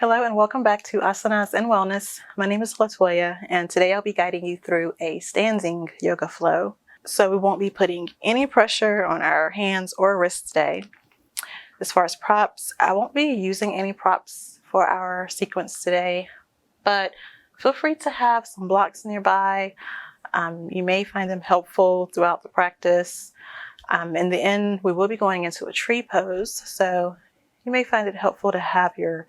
Hello and welcome back to Asanas and Wellness. My name is Latoya and today I'll be guiding you through a standing yoga flow. So we won't be putting any pressure on our hands or wrists today. As far as props, I won't be using any props for our sequence today, but feel free to have some blocks nearby. You may find them helpful throughout the practice. In the end, we will be going into a tree pose, so you may find it helpful to have your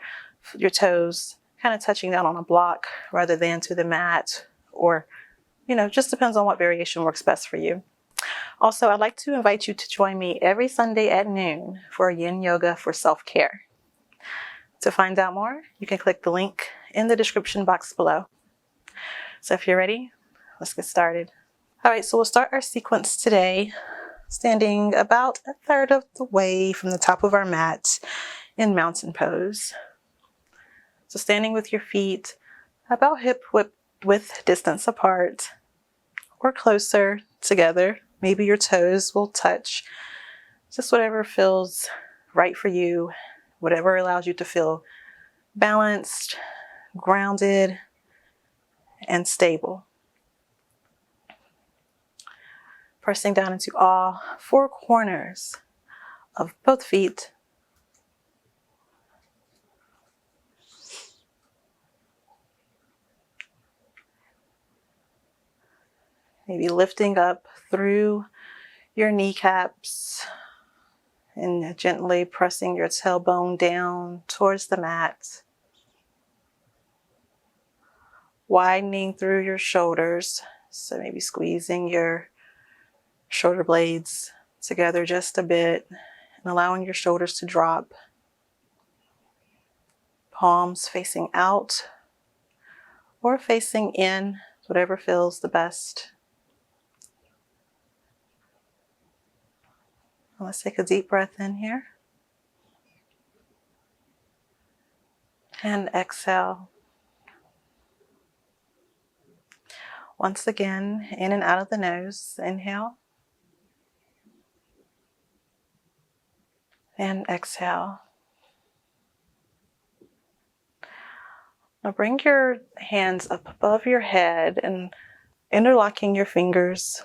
toes kind of touching down on a block rather than to the mat, or, just depends on what variation works best for you. Also, I'd like to invite you to join me every Sunday at noon for yin yoga for self-care. To find out more, you can click the link in the description box below. So if you're ready, let's get started. All right, so we'll start our sequence today standing about a third of the way from the top of our mat in mountain pose. So standing with your feet about hip width distance apart or closer together. Maybe your toes will touch. Just whatever feels right for you, whatever allows you to feel balanced, grounded, and stable. Pressing down into all four corners of both feet. Maybe lifting up through your kneecaps and gently pressing your tailbone down towards the mat. Widening through your shoulders, so maybe squeezing your shoulder blades together just a bit and allowing your shoulders to drop. Palms facing out or facing in, whatever feels the best. Let's take a deep breath in here. And exhale. Once again, in and out of the nose. Inhale. And exhale. Now bring your hands up above your head and interlocking your fingers.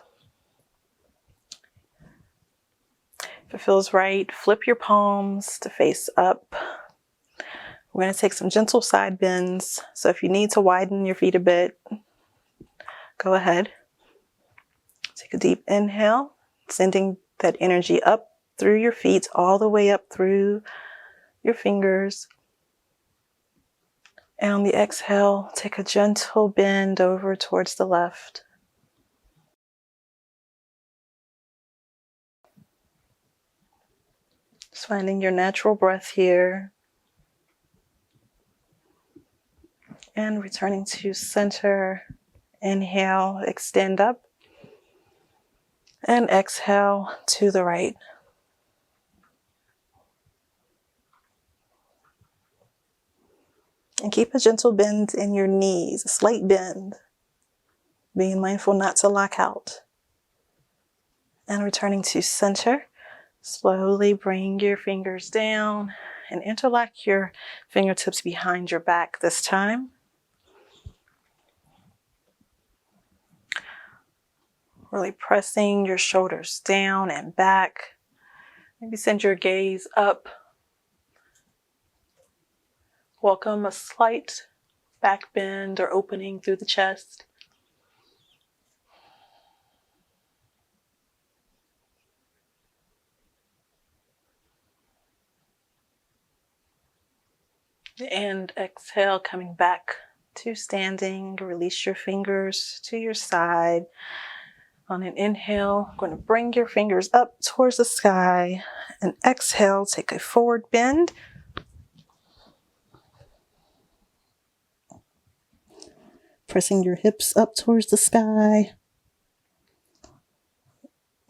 If it feels right, flip your palms to face up. We're going to take some gentle side bends. So if you need to widen your feet a bit, go ahead. Take a deep inhale, sending that energy up through your feet, all the way up through your fingers. And on the exhale, take a gentle bend over towards the left. Just finding your natural breath here. And returning to center. Inhale, extend up. And exhale to the right. And keep a gentle bend in your knees, a slight bend. Being mindful not to lock out. And returning to center. Slowly bring your fingers down and interlock your fingertips behind your back this time. Really pressing your shoulders down and back. Maybe send your gaze up. Welcome a slight back bend or opening through the chest. And exhale, coming back to standing. Release your fingers to your side. On an inhale, I'm going to bring your fingers up towards the sky. And exhale, take a forward bend. Pressing your hips up towards the sky.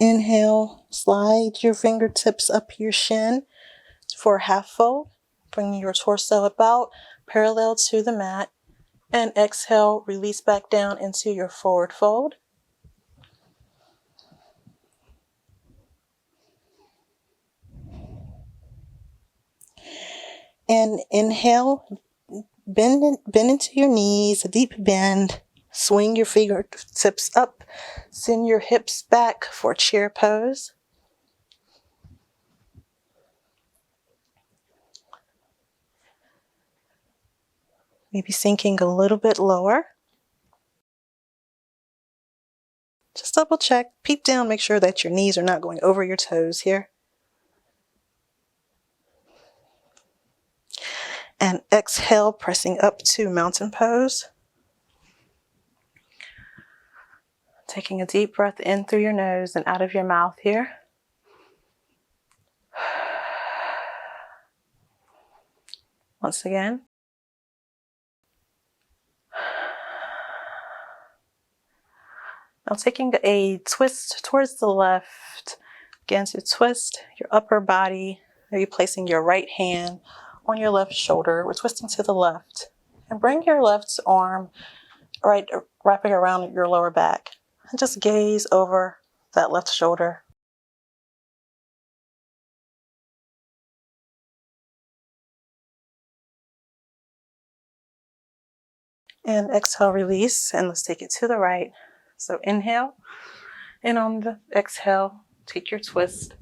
Inhale, slide your fingertips up your shin for a half fold. Bringing your torso about parallel to the mat. And exhale, release back down into your forward fold. And inhale, bend into your knees, a deep bend. Swing your fingertips up. Send your hips back for chair pose. Maybe sinking a little bit lower. Just double check, peep down, make sure that your knees are not going over your toes here. And exhale, pressing up to mountain pose. Taking a deep breath in through your nose and out of your mouth here. Once again. Now taking a twist towards the left. Again, to twist your upper body. Maybe placing your right hand on your left shoulder. We're twisting to the left. And bring your left arm wrapping around your lower back. And just gaze over that left shoulder. And exhale, release, and let's take it to the right. So inhale, and on the exhale, take your twist.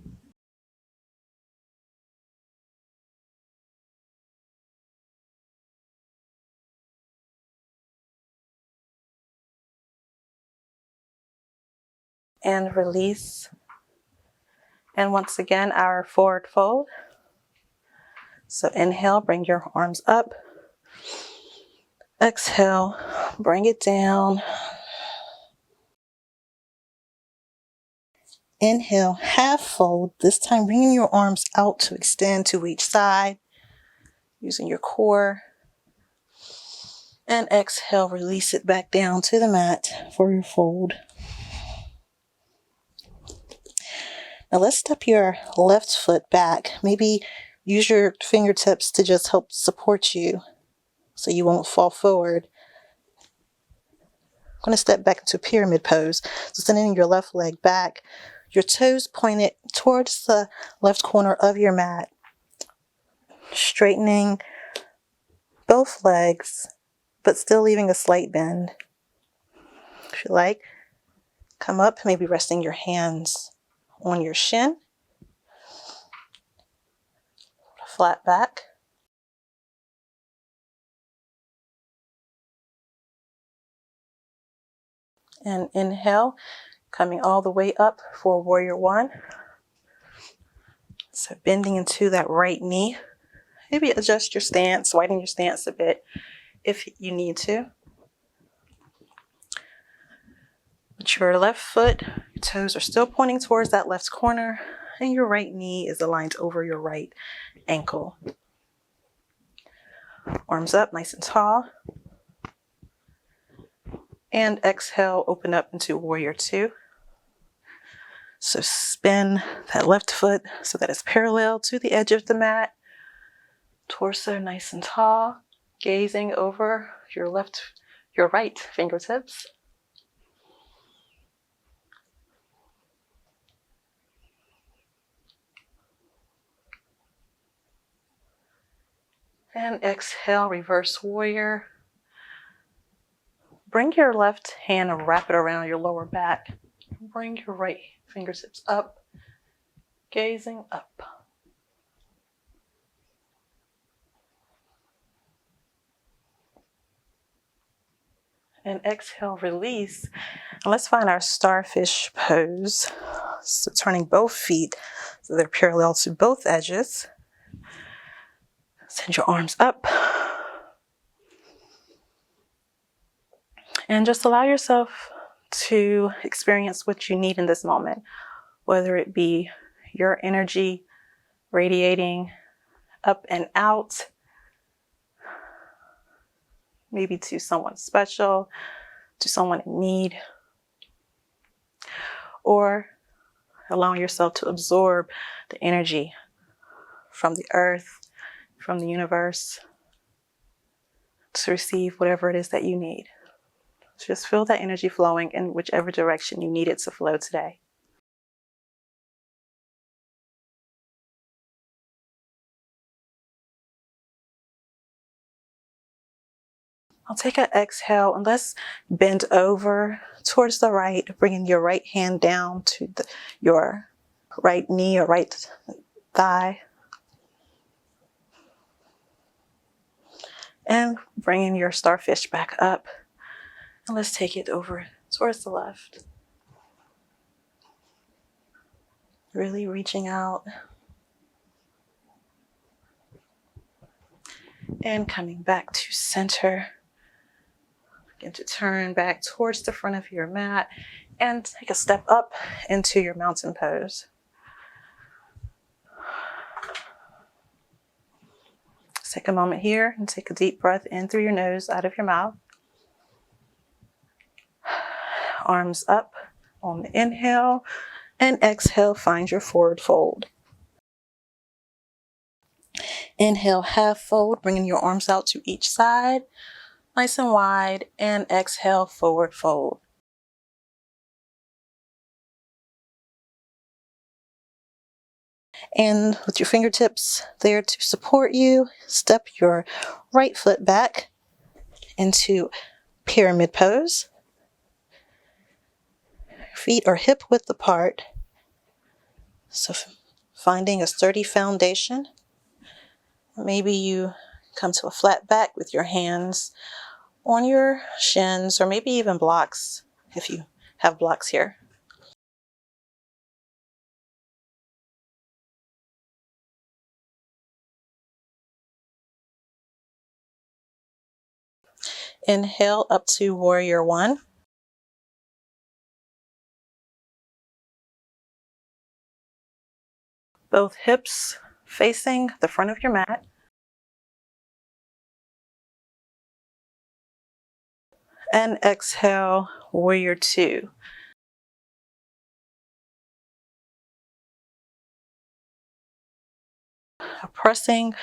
And release. And once again, our forward fold. So inhale, bring your arms up. Exhale, bring it down. Inhale, half fold. This time bringing your arms out to extend to each side, using your core. And exhale, release it back down to the mat for your fold. Now let's step your left foot back. Maybe use your fingertips to just help support you so you won't fall forward. I'm going to step back into pyramid pose. So sending your left leg back, your toes pointed towards the left corner of your mat. Straightening both legs, but still leaving a slight bend. If you like, come up, maybe resting your hands on your shin. Flat back. And inhale, coming all the way up for warrior one. So bending into that right knee. Maybe adjust your stance, widen your stance a bit if you need to. With your left foot, your toes are still pointing towards that left corner, and your right knee is aligned over your right ankle. Arms up, nice and tall. And exhale, open up into warrior two. So spin that left foot so that it's parallel to the edge of the mat. Torso nice and tall, gazing over your right fingertips. And exhale, reverse warrior. Bring your left hand and wrap it around your lower back. Bring your right fingertips up, gazing up. And exhale, release. And let's find our starfish pose. So turning both feet so they're parallel to both edges. Send your arms up. And just allow yourself to experience what you need in this moment, whether it be your energy radiating up and out, maybe to someone special, to someone in need, or allowing yourself to absorb the energy from the earth, from the universe, to receive whatever it is that you need. So just feel that energy flowing in whichever direction you need it to flow today. I'll take an exhale and let's bend over towards the right, bringing your right hand down to your right knee or right thigh. And bringing your starfish back up. And let's take it over towards the left. Really reaching out. And coming back to center. Begin to turn back towards the front of your mat and take a step up into your mountain pose. Let's take a moment here and take a deep breath in through your nose, out of your mouth. Arms up on the inhale, and exhale, find your forward fold. Inhale, half fold, bringing your arms out to each side, nice and wide, and exhale, forward fold. And with your fingertips there to support you, step your right foot back into pyramid pose. Feet are hip width apart, so finding a sturdy foundation. Maybe you come to a flat back with your hands on your shins, or maybe even blocks if you have blocks here. Inhale up to warrior one. Both hips facing the front of your mat. And exhale, warrior two. Pressing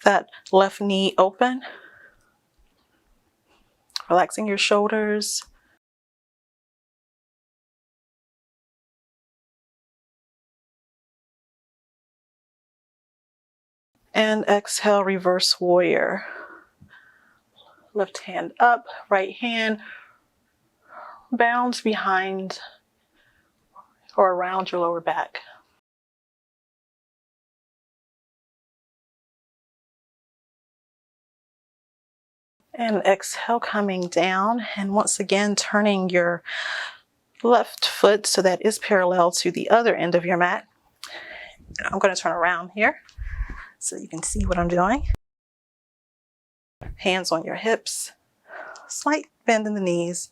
that left knee open. Relaxing your shoulders. And exhale, reverse warrior. Left hand up, right hand bounds behind or around your lower back. And exhale, coming down, and once again turning your left foot so that is parallel to the other end of your mat. I'm going to turn around here so you can see what I'm doing. Hands on your hips, slight bend in the knees.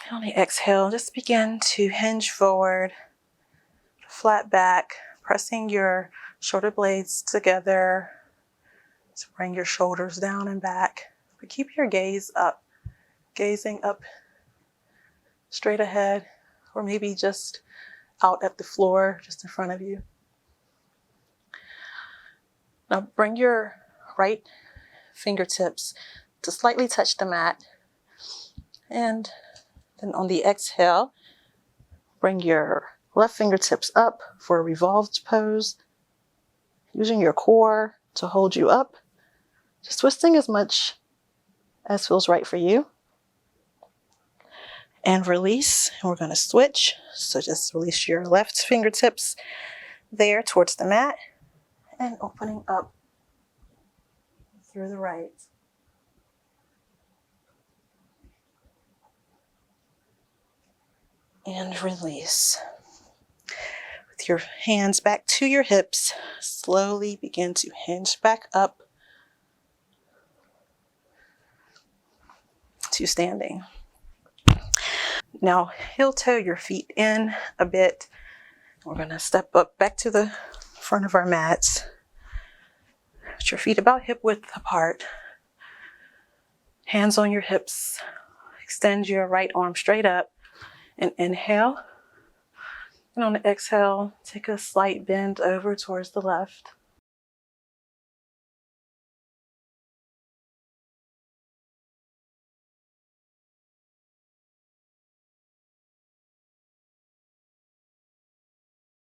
And on the exhale, just begin to hinge forward, flat back, pressing your shoulder blades together to bring your shoulders down and back. But keep your gaze up, gazing up straight ahead, or maybe just out at the floor just in front of you. Now bring your right fingertips to slightly touch the mat, and then on the exhale, bring your left fingertips up for a revolved pose, using your core to hold you up, just twisting as much as feels right for you. And release, and we're going to switch. So just release your left fingertips there towards the mat and opening up through the right. And release. With your hands back to your hips, slowly begin to hinge back up to standing. Now heel toe your feet in a bit. We're going to step up back to the front of our mats. Put your feet about hip width apart. Hands on your hips. Extend your right arm straight up and inhale. And on the exhale, take a slight bend over towards the left.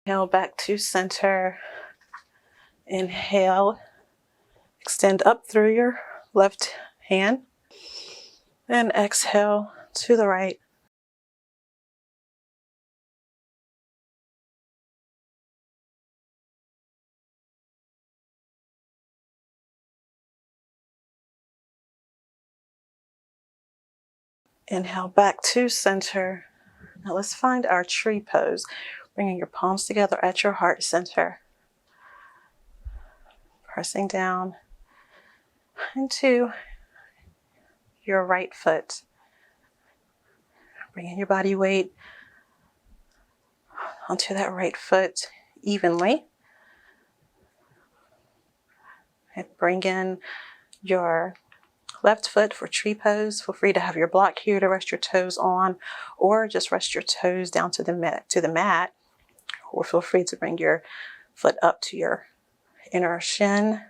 Inhale back to center. Inhale. Extend up through your left hand. And exhale to the right. Inhale back to center. Now let's find our tree pose. Bringing your palms together at your heart center. Pressing down into your right foot. Bringing your body weight onto that right foot evenly. And bring in your left foot for tree pose. Feel free to have your block here to rest your toes on, or just rest your toes down to the mat. Or feel free to bring your foot up to your inner shin,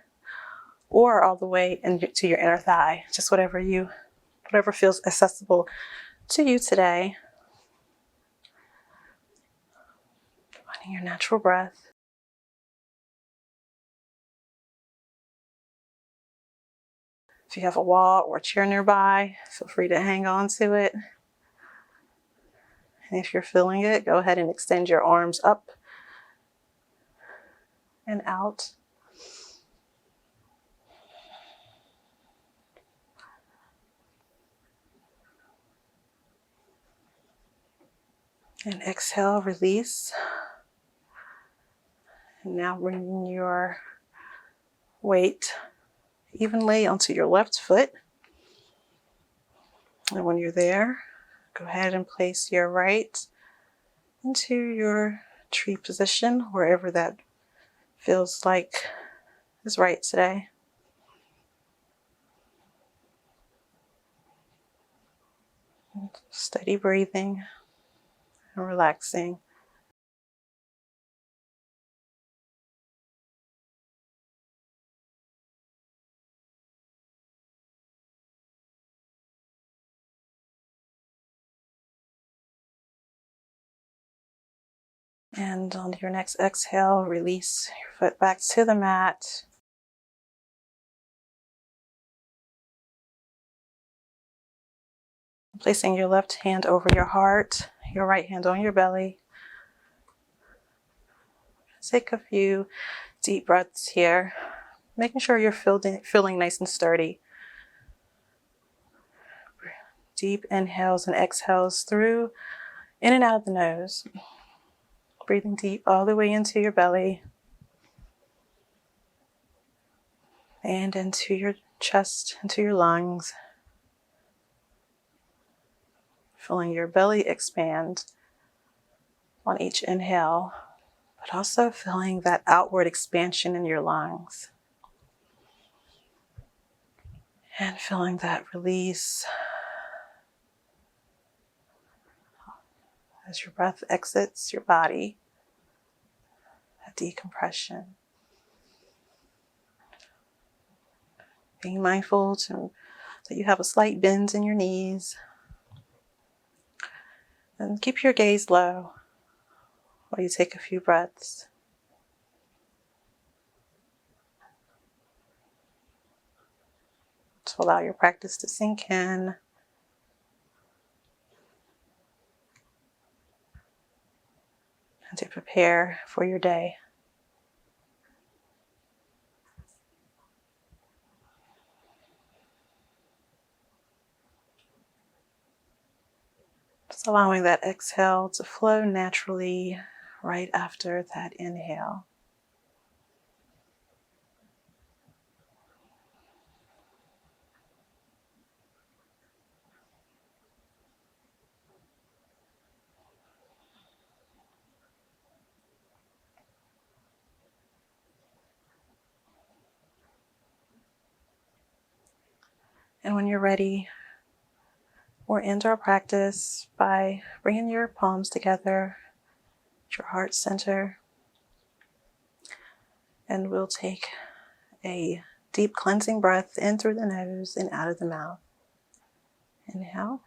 or all the way into your inner thigh. Just whatever feels accessible to you today. Finding your natural breath. If you have a wall or a chair nearby, feel free to hang on to it. And if you're feeling it, go ahead and extend your arms up and out. And exhale, release. And now bring your weight evenly onto your left foot. And when you're there, go ahead and place your right into your tree position, wherever that feels like is right today. Steady breathing and relaxing. And on your next exhale, release your foot back to the mat. Placing your left hand over your heart, your right hand on your belly. Take a few deep breaths here, making sure you're feeling nice and sturdy. Deep inhales and exhales through, in and out of the nose. Breathing deep all the way into your belly and into your chest, into your lungs. Feeling your belly expand on each inhale, but also feeling that outward expansion in your lungs. And feeling that release as your breath exits your body, that decompression. Being mindful that you have a slight bend in your knees. And keep your gaze low while you take a few breaths. To allow your practice to sink in. And to prepare for your day. Just allowing that exhale to flow naturally right after that inhale. And when you're ready, we'll end our practice by bringing your palms together at your heart center. And we'll take a deep cleansing breath in through the nose and out of the mouth. Inhale.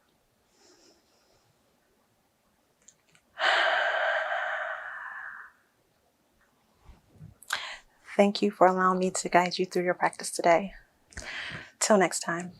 Thank you for allowing me to guide you through your practice today. Till next time.